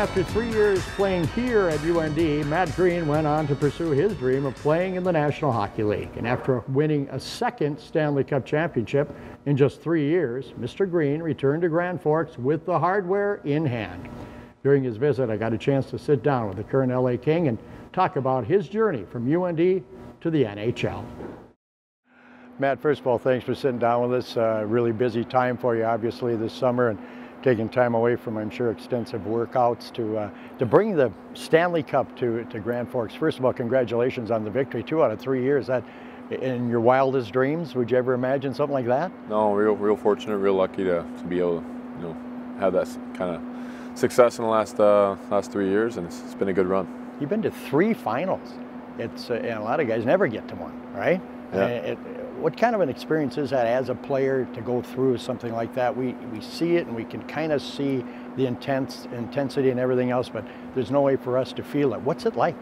after 3 years playing here at UND, Matt Greene went on to pursue his dream of playing in the National Hockey League. And after winning a second Stanley Cup Championship in just 3 years, Mr. Greene returned to Grand Forks with the hardware in hand. During his visit, I got a chance to sit down with the current LA King and talk about his journey from UND to the NHL. Matt, first of all, thanks for sitting down with us. Really busy time for you, obviously, this summer, and taking time away from, I'm sure, extensive workouts to bring the Stanley Cup to Grand Forks. First of all, congratulations on the victory. 2 out of 3 years. That, in your wildest dreams, would you ever imagine something like that? No, real fortunate, real lucky to be able to, have that kind of success in the last 3 years, and it's been a good run. You've been to 3 finals. It's and a lot of guys never get to one, right? Yeah. What kind of an experience is that as a player to go through something like that? We see it and we can kind of see the intensity and everything else, but there's no way for us to feel it. What's it like?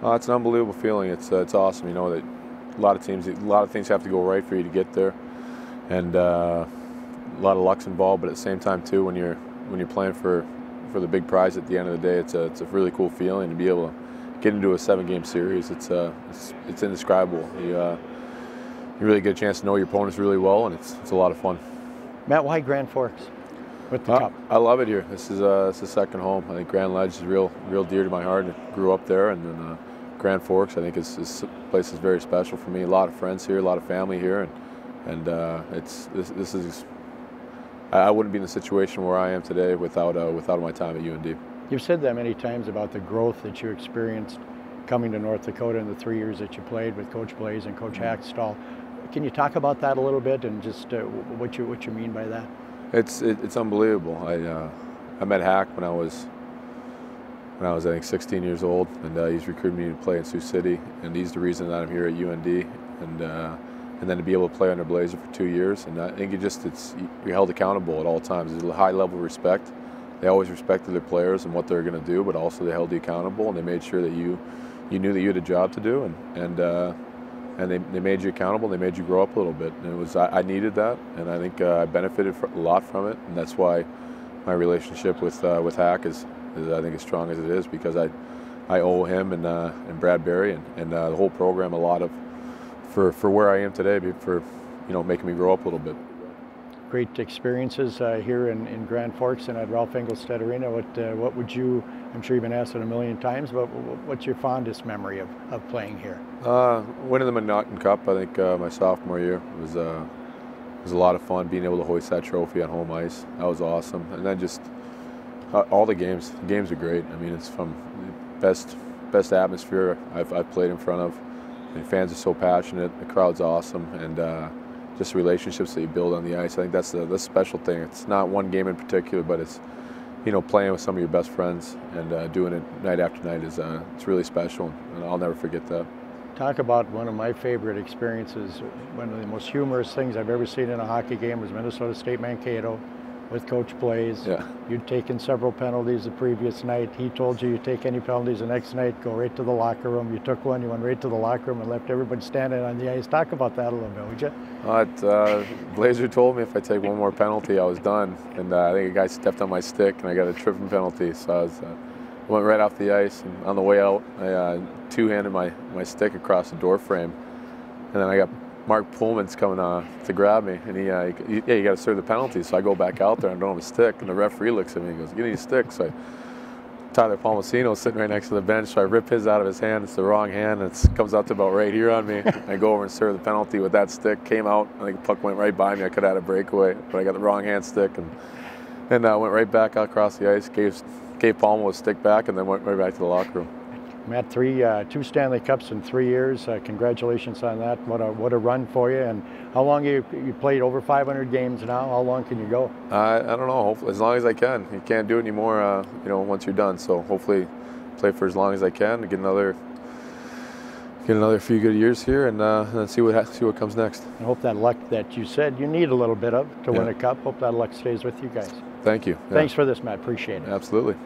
It's an unbelievable feeling. It's awesome. You know that a lot of things have to go right for you to get there, and a lot of luck's involved. But at the same time, too, when you're playing for the big prize at the end of the day, it's a really cool feeling to be able to get into a 7-game series. It's indescribable. You really get a chance to know your opponents really well, and it's a lot of fun. Matt, why Grand Forks with the Cup? I love it here. This is a second home. I think Grand Ledge is real dear to my heart. I grew up there, and then Grand Forks, I think this place is very special for me. A lot of friends here, a lot of family here, and this is. I wouldn't be in the situation where I am today without my time at UND. You've said that many times about the growth that you experienced coming to North Dakota in the 3 years that you played with Coach Blaze and Coach Hackstall. Can you talk about that a little bit and just what you mean by that? It's unbelievable. I met Hack when I was I think 16 years old, and he's recruited me to play in Sioux City, and he's the reason that I'm here at UND, and then to be able to play under Blazer for 2 years, and I think you're held accountable at all times. There's a high level of respect. They always respected their players and what they're going to do, but also they held you accountable, and they made sure that you knew that you had a job to do, and they made you accountable. They made you grow up a little bit, and I needed that, and I think I benefited a lot from it, and that's why my relationship with Hack is I think as strong as it is, because I owe him and Brad Berry and the whole program a lot for where I am today, for making me grow up a little bit. Great experiences here in Grand Forks and at Ralph Engelstad Arena. What would you, I'm sure you've been asked it a million times, but what's your fondest memory of playing here? Winning the McNaughton Cup, I think my sophomore year was a lot of fun, being able to hoist that trophy on home ice. That was awesome. And then just all the games. The games are great. I mean, it's from the best atmosphere I've played in front of. And fans are so passionate. The crowd's awesome, and just the relationships that you build on the ice. I think that's the special thing. It's not one game in particular, but it's playing with some of your best friends and doing it night after night it's really special, and I'll never forget that. Talk about one of my favorite experiences. One of the most humorous things I've ever seen in a hockey game was Minnesota State Mankato with Coach Blaze. Yeah. You'd taken several penalties the previous night. He told you take any penalties the next night, go right to the locker room. You took one, you went right to the locker room and left everybody standing on the ice. Talk about that a little bit, would you? Blazer told me if I take one more penalty, I was done. And I think a guy stepped on my stick and I got a tripping penalty. So I went right off the ice, and on the way out, I two-handed my stick across the door frame. And then I got Mark Pullman's coming to grab me, and you got to serve the penalty. So I go back out there and I don't have a stick, and the referee looks at me and goes, "Give me a stick." So Tyler Palmasino's sitting right next to the bench, so I rip his out of his hand. It's the wrong hand, and it comes out to about right here on me. I go over and serve the penalty with that stick, came out, I think the puck went right by me. I could have had a breakaway, but I got the wrong hand stick, and went right back out across the ice, gave Palma a stick back, and then went right back to the locker room. Matt, 2 Stanley Cups in 3 years. Congratulations on that. What a run for you. And how long you played? Over 500 games now. How long can you go? I don't know. Hopefully, as long as I can. You can't do it anymore. Once you're done. So hopefully, play for as long as I can to get another few good years here, and then see what comes next. I hope that luck that you said you need a little bit of to win a cup. Hope that luck stays with you guys. Thank you. Thanks for this, Matt. Appreciate it. Absolutely.